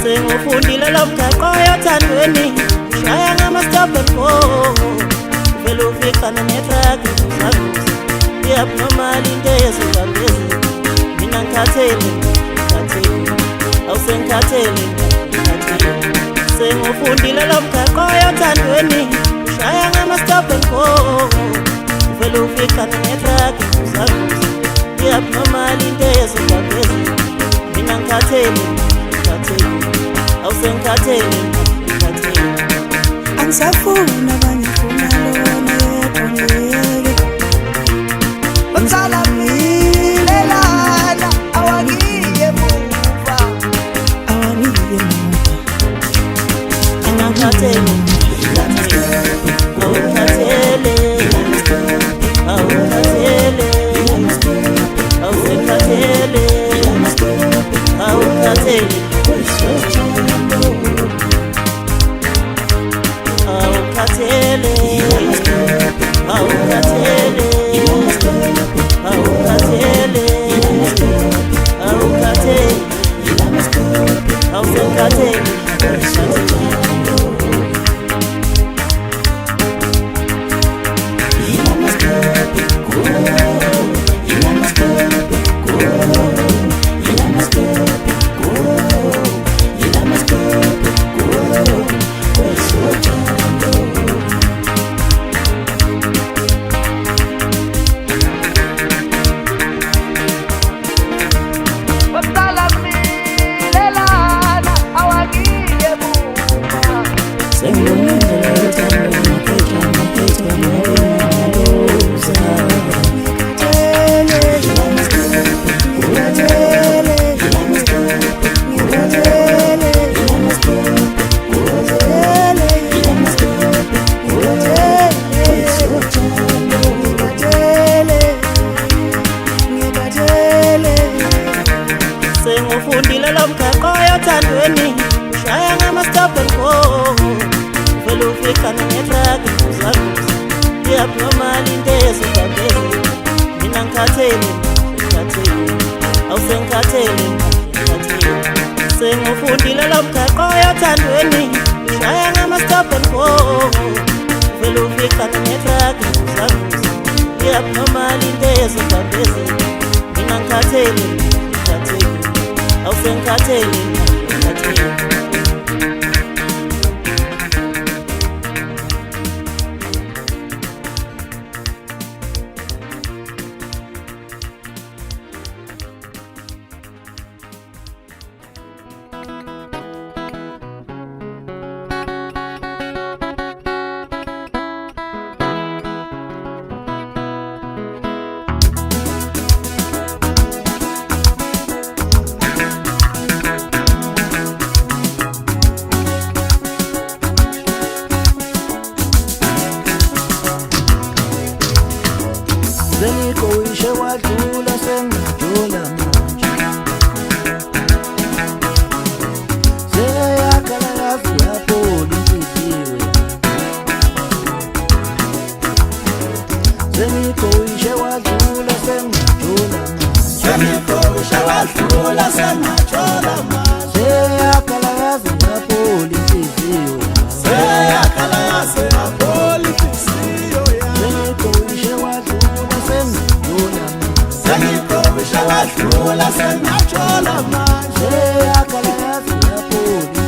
Sengufundile lo mgaqo yothandweni ushaya ngama-stop and go uvele ufikane netraki uzakuza i-abnormal into yezivambezi mina ngikhathele awusengikhathele sengufundile lo mgaqo yothandweni ushaya ngama-stop and go uvele ufikane netraki uzakuza i-abnormal into yezivambezi mina ngikhathele awusengikhathele angisafuna abanye funa lona yedwa Bamsala milelana awangiye muva angikhathele awukhathele awusengikhathele awukhathele Sengufundile lo mgaqo yothandweni ushaya ngama-stop and go uvele ufikane netraki uzakuza i-abnormal into yezivambezi mina ngikhathele awusengikhathele sengufundile lo mgaqo yothandweni ushaya ngama-stop and go uvele ufikane netraki uzakuza i-abnormal into yezivambezi mina ngikhathele awusengikhathele Senikoishe wadlula sengajula manje Seyakhala yazi yaphola inhliziyo Senikoishe wadlula sengajula manje Senikoishe wadlula sengajula manje Seyakhala yazi yaphola inhliziyo Seyakhala yazi yaphola inhliziyo Senikoishe wadlula Senikoishe wadlula sengajola manje Akala yazi yaphola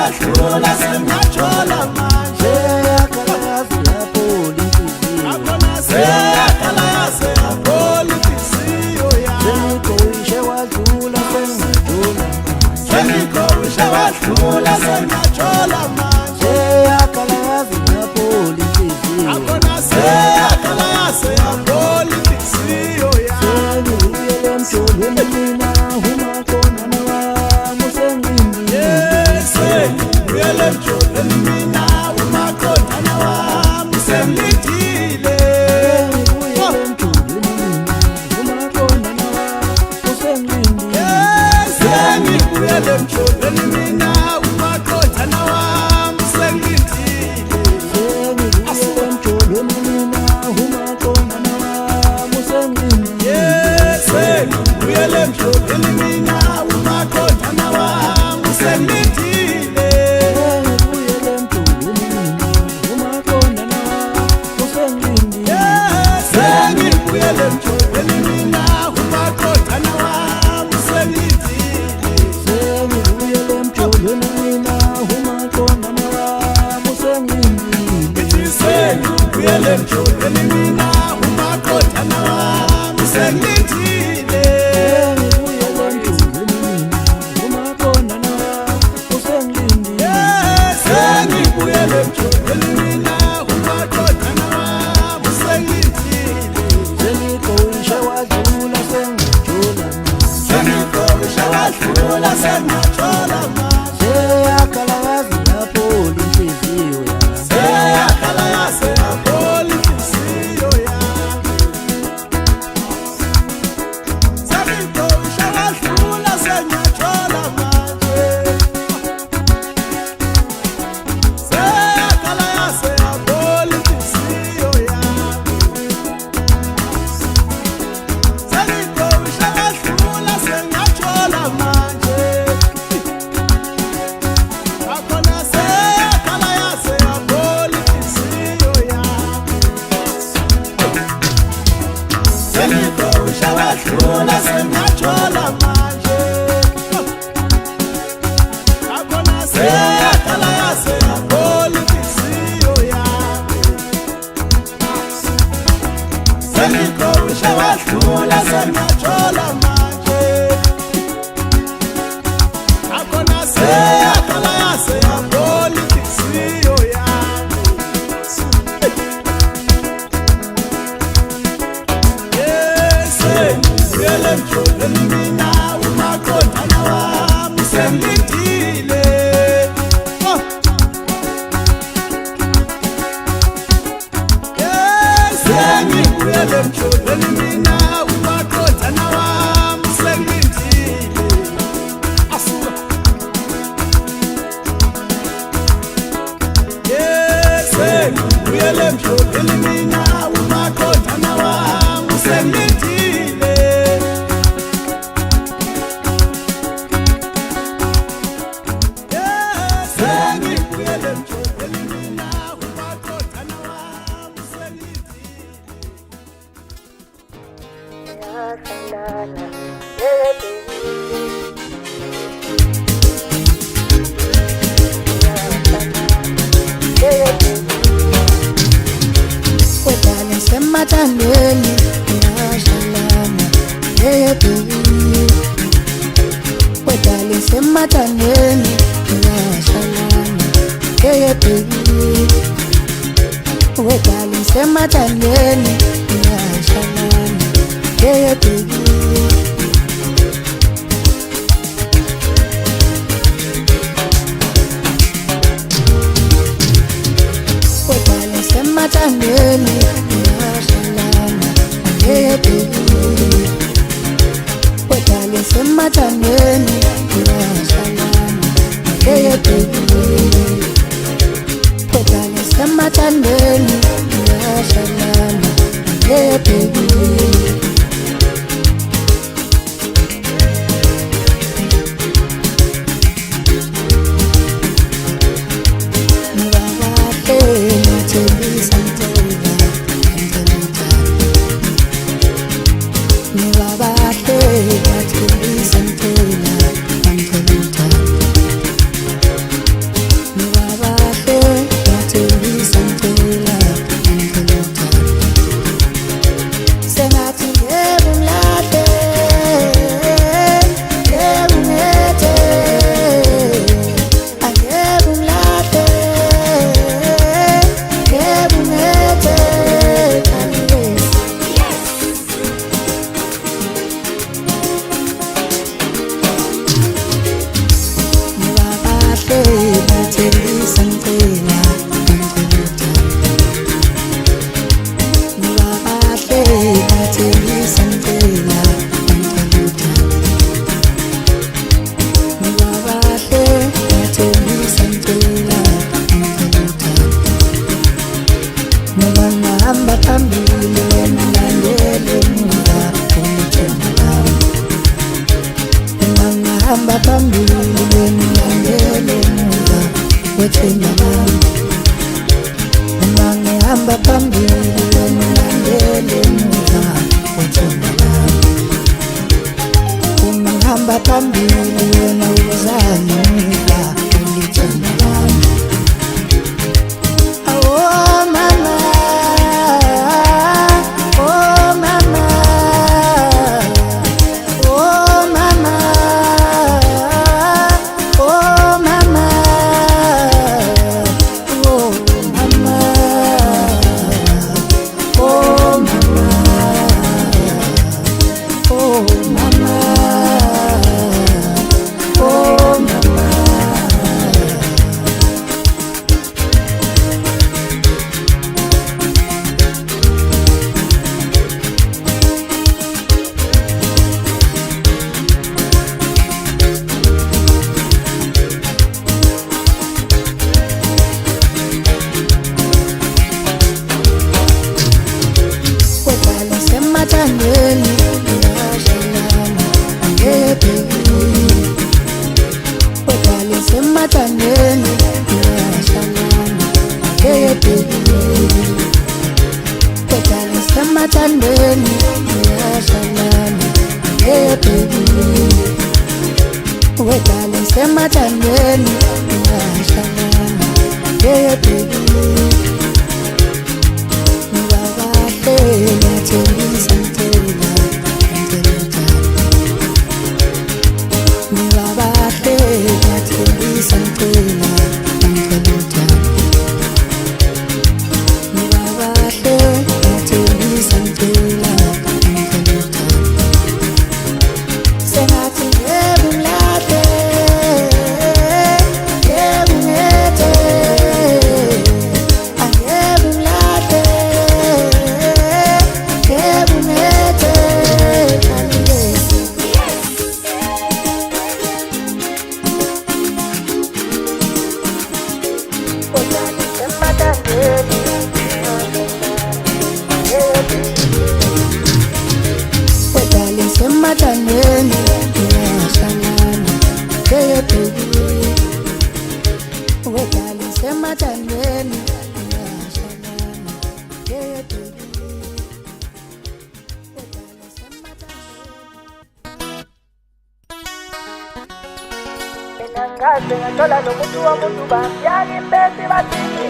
wadlula sengajola manje yakhala yazi lapho linhliziyo seyakhala yazi lapho linhliziyo sengikowishe wadlula sengajola sengikowishe wadlula sengajola manje yakhala yazi lapho linhliziyo seyakhala yazi lapho linhliziyo sengibuyele emjolweni mina uMaqondana wami usengilindile sengibuyele emjolweni mina uMaqondana wami usengilindile sengibuyele emjolweni mina uMaqondana wami usengilindile sengibuyele emjolweni mina uMaqondana wami usengilindile sengibuyele emjolweni mina uMaqondana wami usengilindile sengibuyele emjolweni mina uMaqondana wami usengilindile sengibuyele emjolweni mina uMaqondana wami usengilindile sengibuyele emjolweni mina uMaqondana wami usengilindile sengibuyele emjolweni mina uMaqondana wami usengilindile sengibuyele emjolweni mina uMaqondana wami usengilindile sengibuyele emjolweni mina uMaqondana wami usengilindile sengikowishe wadlula sengajola sengikowishe wadlula sengajola seyakhala yazi lapho linhliziyo seyakhala yazi lapho linhliziyo sengikowishe wadlula sengajola manje seyakhala yazi lapho linhliziyo sengikowishe wadlula sengajola manje akhona seyakhala yazi lapho linhliziyo sengikowishe wadlula sengajola manje akhona seyakhala yazi lapho linhliziyo sengikowishe wadlula sengajola manje akhona seyakhala yazi lapho linhliziyo sengibuyele emjolweni mina uMaqondana wami usengilindile sengibuyele emjolweni mina uMaqondana wami usengilindile asuka sengibuyele emjolweni mina uMaqondana wami usengilindile sengibuyele emjolweni mina uMaqondana wami usengilindile Wedale semathandweni ngiyashalana baby Wedale semathandweni ngiyashalana baby Wedale semathandweni ngiyashalana baby Wedale semathandweni ngiyashalana baby Wedale semathandweni ngiyashalana baby Wedale semathandweni ngiyashalana baby Ni baba te, wena ulandele emuva wethemba lami. Uma ngihamba phambili wena ulandele emuva wethemba lami. Uma ngihamba phambili wena uzane emuva ulithemba lami. Oh mama, oh mama, oh mama, oh mama, oh mama, oh mama, oh mama, oh mama. Semathandweni ngiyashalama angeke wedale semathandweni ngiyashalama angeke wedale semathandweni ngiyashalama angeke wedale semathandweni ngiyashalama angeke semathandweni ngiyashalama baby wedale semathandweni ngiyashalama baby wedale semathandweni. Mina ngaze ngathola nomuntu womuntu bamyaka impesi bathini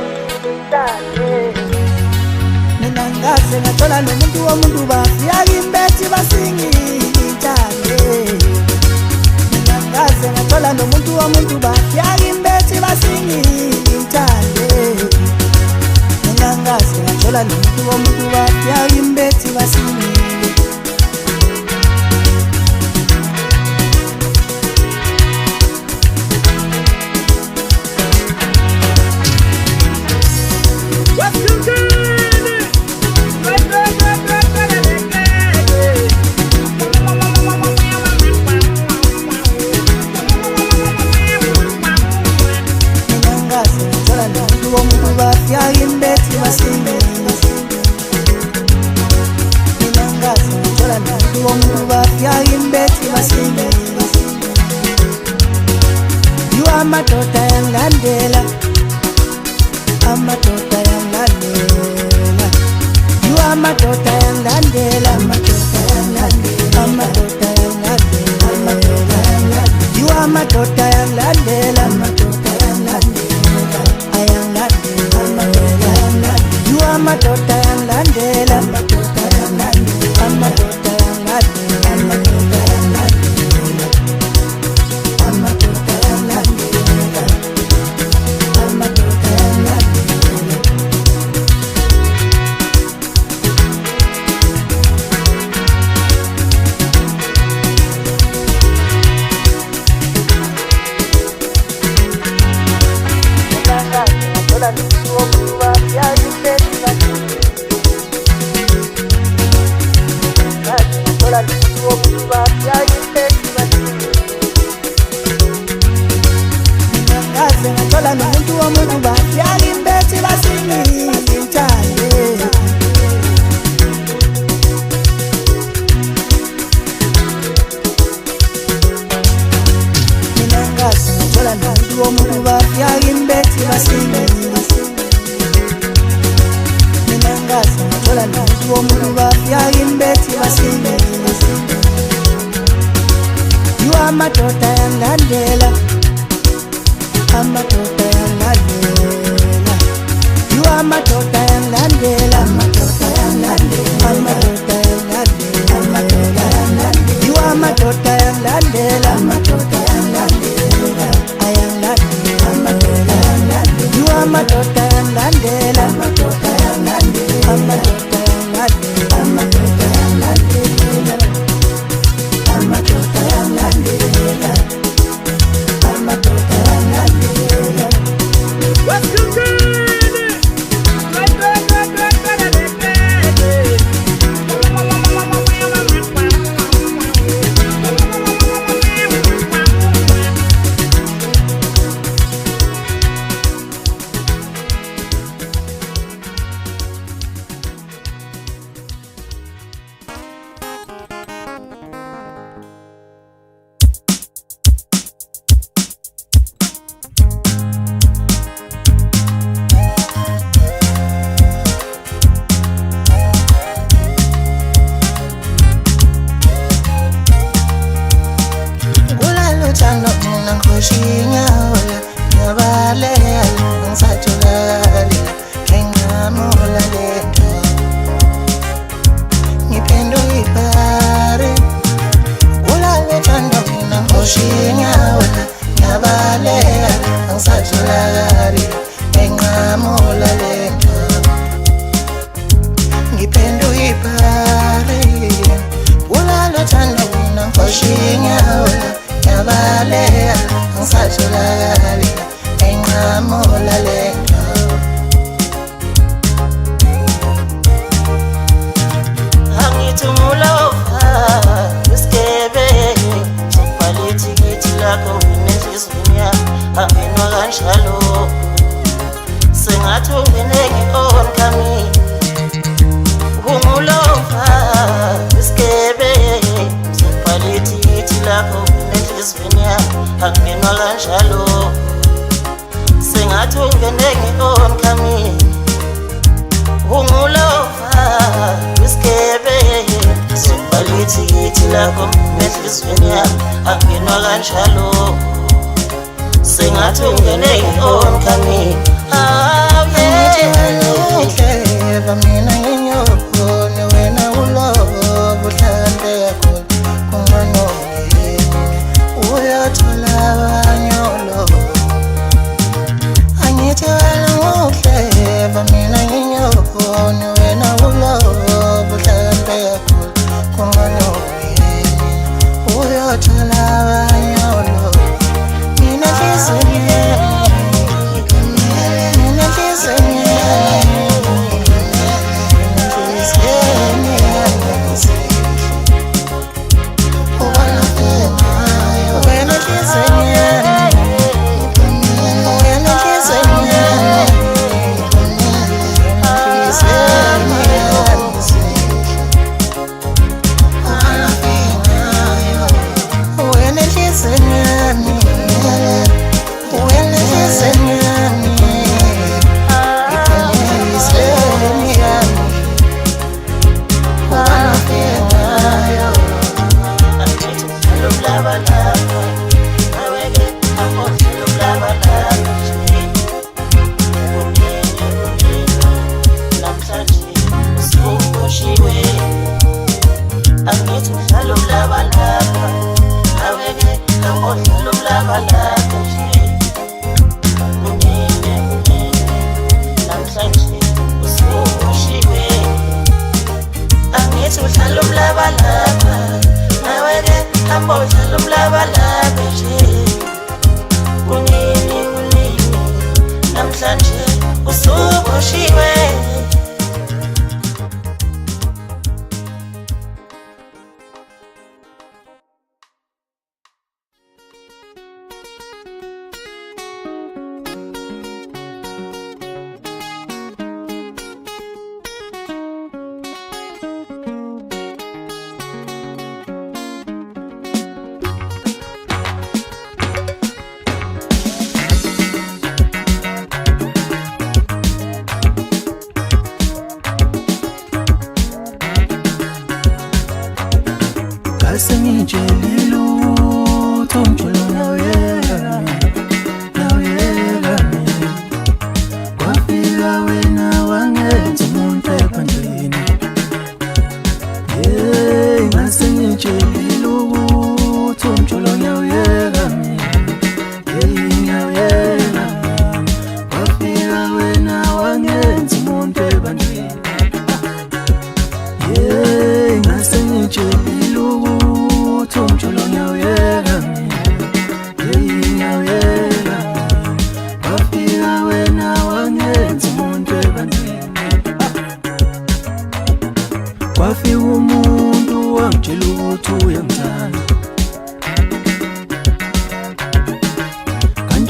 mina ngaze ngathola nomuntu womuntu bamyaka impesi basingithande. Mina ngaze ngathola nomuntu womuntu bamyaka impesi basingithande. Mina ngaze ngathola nomuntu womuntu bamyaka impesi basingithande. Amadoda yangilandela, amadoda yangilandela, you amadoda yangilandela, amadoda yangilandela, amadoda yangilandela, you amadoda yangilandela, amadoda yangilandela, ayangilandela, amadoda, you amadoda yangilandela, amadoda yangilandela, amadoda yangilandela, amadoda yangilandela, amadoda yangilandela. Ngathola nomuntu womuntu bamyaka impesi basingithande. Mina umuntu bafyaka imbethi basinge mina ngazi ngithola nathi umuntu bafyaka imbethi basinge amadoda yangilandela amadoda yangilandela amadoda yangilandela amadoda yangilandela amadoda yangilandela amadoda yangilandela amadoda yangilandela amadoda yangilandela ayangilandela amadoda yangilandela amadoda yangilandela amadoda yangilandela amadoda yangilandela amadoda yangilandela amadoda yangilandela amadoda yangilandela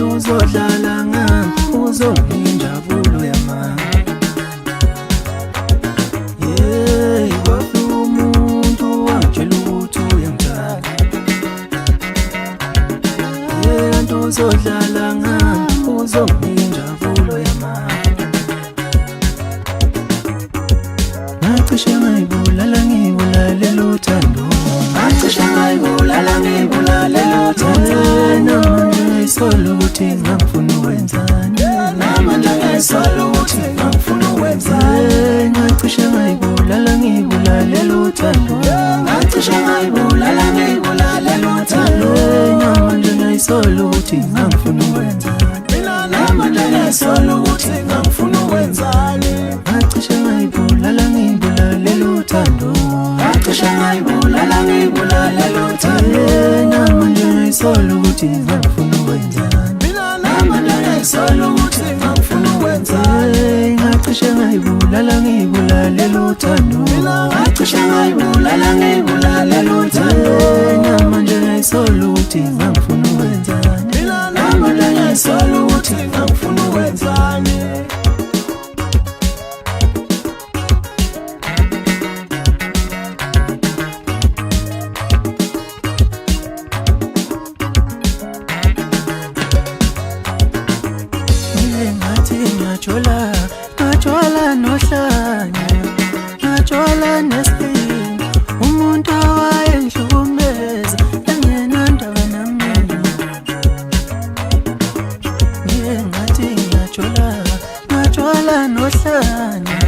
uzodlala ngami uzonginjabulo yamanga kwafika umuntu wangitshela ukuthi uyangithanda kanti uzodlala ngami uzonginjabulo yamanga ngacishe ngayibulala ngibulalela uthando ngacishe ngayibulala ngibulalela uthando namanje ngisola ukuthi ngangifuna ukwenzani namanje ngisola ukuthi ngangifuna ukwenzani ngacishe ngayibulala ngibulalela uthando ngacishe ngayibulala ngibulalela uthando namanje ngisola ukuthi ngangifuna ukwenzani namanje ngisola ukuthi ngangifuna ukwenzani ngacishe ngayibulala ngibulalela uthando ngacishe ngayibulala ngibulalela uthando namanje ngisola ukuthi ngangifuna ukwenzani namanje ngisola ukuthi ngangifuna ukwenzani ngacishe ngayibulala ngibulalela uthando ngacishe ngayibulala ngibulalela uthando namanje ngisola ukuthi ngangifuna ukwenzani namanje ngisola ukuthi ngangifuna ukwenzani ngajola nohlanya ngajola nesipini umuntu owayengihlukumeza engenandaba nami ngathi ngajola nohlanya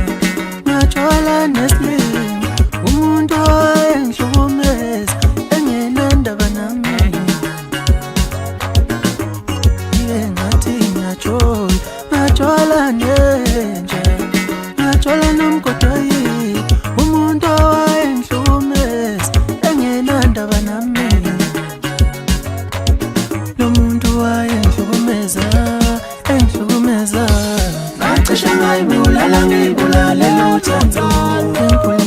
ngajola nesipini umuntu owayengihlukumeza engenandaba nami ngathi ngajola nenja ngajola nomgodoyi umuntu owayengihlukumeza engenandaba nami lo muntu owayengihlukumeza engihlukumeza ngacishe ngayibulala ngibulalela uthando ngiphula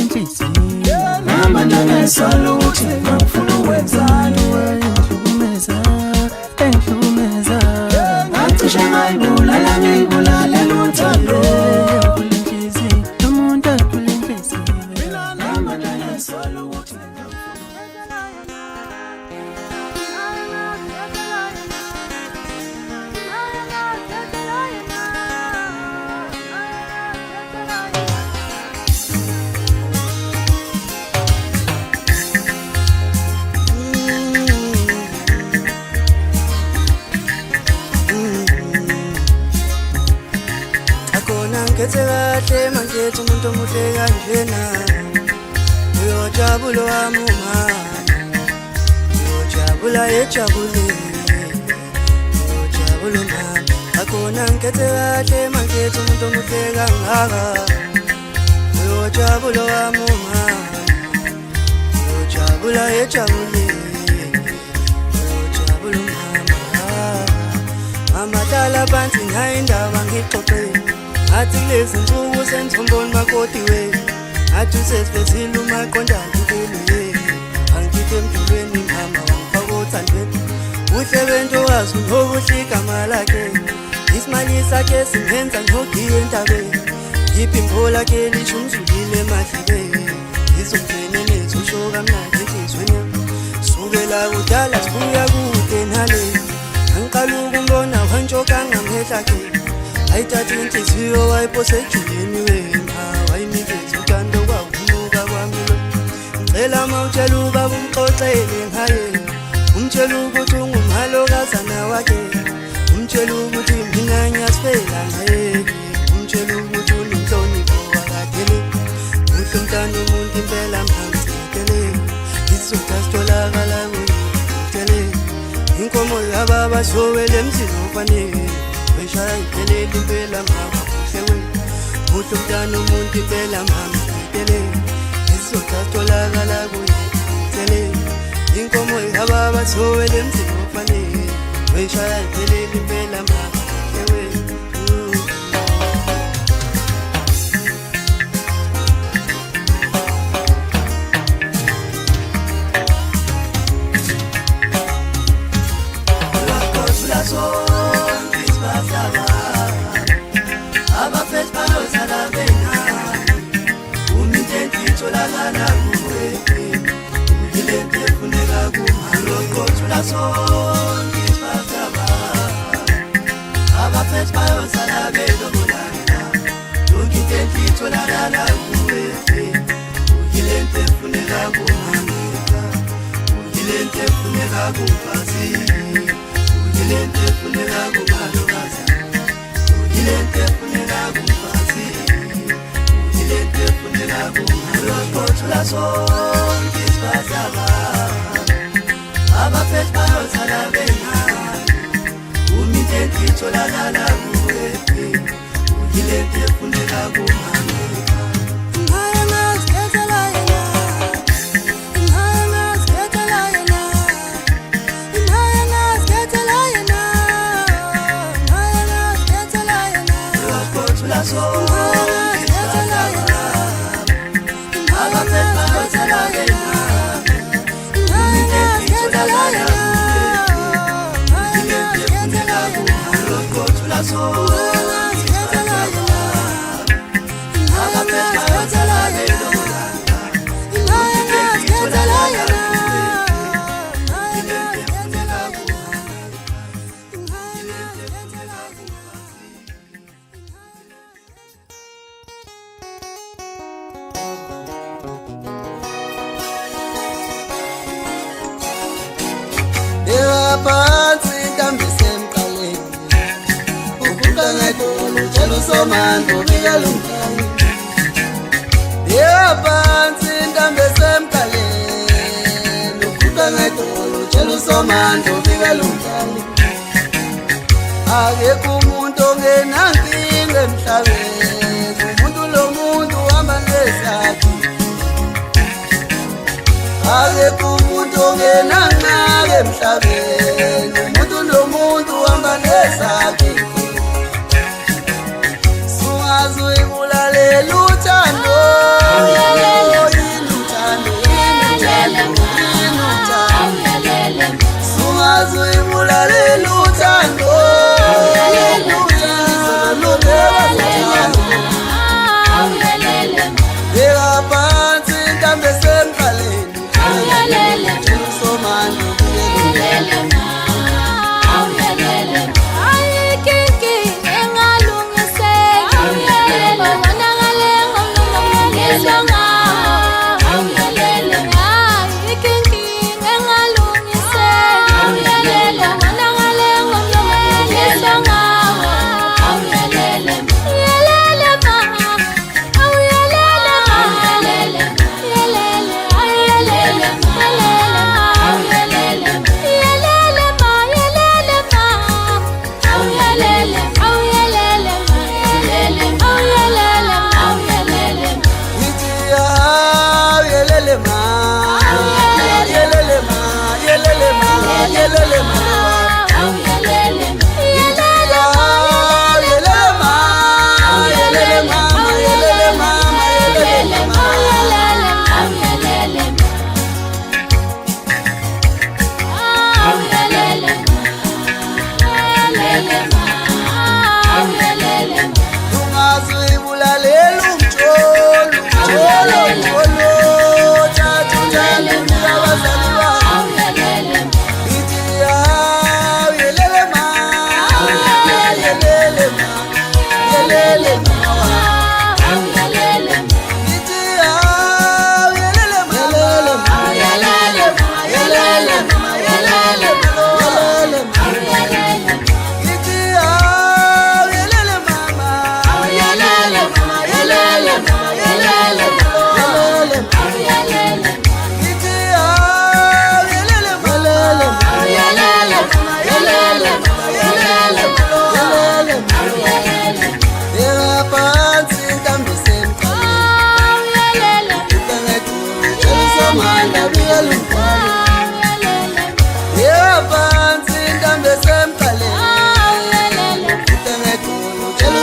inhliziyo namanje ngisola ukuthi ngangifuna ukwenzani owayengihlukumeza engihlukumeza ngacishe ngayibulala ngibulalela uthando ngiphula inhliziyo umuntu aphula inhliziyo namanje ngisola ukuthi ngithe kahle mangithe umuntu omuhle kanjena uyojabula wami umama uyojabula ejabulile uyojabula mama akhona ngithe kahle mangithe umuntu omuhle kangaka uyojabula wami umama uyojabula ejabulile uyojabula mama dala phansi ngayindaba ngixoxele athi lezi nsuku senthomboni makoti we athi usesibethile umaqondana nkulu ye angithi emdulweni mama wangifaka othandweni uhle bento wazi unobuhle igama lakhe isimali sakhe singenza ngihogiye entabeni yiphi imbo lakhe lisho umzulile emahlibeni izongena nethu usho kamnandi enhlizweni sukela kudala sibuya kude nale angiqala ukumbona wantshoka ngamehla-ke ayithatha inhliziyo wayiphose ejulini wena wayinikeza uthando kwawunuka kwami lo ngicela mawutshela ubaba umxoxele ngaye umtshela ukuthi ungumalokazana wakhe umtshela ukuthi mina ngiyasifela ngaye umtshela ukuthi unomhlonipho wakadele uhle umntana umuntu impela mhamsikele isizotha sitholakala kuyitele inkomo yababa sowele emzini ofanele weshaya iphelele impela mama kuhle uhle umntana umuntu impela mhamsikele isizotha sitholakala kuyitele inkomo yababa sowele emzini ofanele weshaya iphelele impela mama kuhle uyilente funeka kumfazi, uyilente funeka kumalokazi, uyilente funeka kumfazi, uyilente funeka kumalokothula sonke isibazaba abaphethe bayothanda benani umintenti itholakala kuwe uyilente funeka kumalokazi. Phansi intambise emqaleni uguqa ngedolo tshela usomando bika lumkani. Phansi intambise emqaleni uguqa ngedolo tshela usomando bika lumkani. Akekho umuntu ongenankinga emhlabeni, umuntu lo muntu uhamba ngesakhe. Akekho umuntu ongenankinga emhlabeni, umuntu nomuntu uhamba ngesakhe. Sungaze uyibulalela uthando, yini uthando, sungaze uyibulalela uthando, beka phansi intambise emqaleni usomando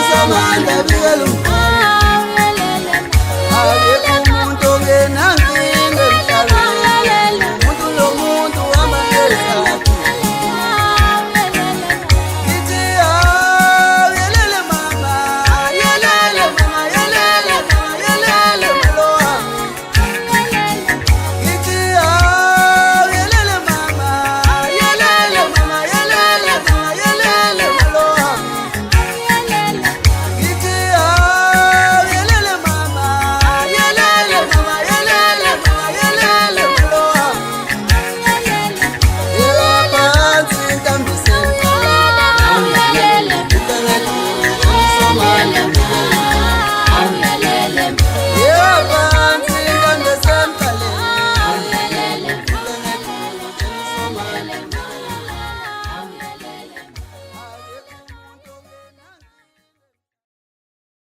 Samanda bika lumkani.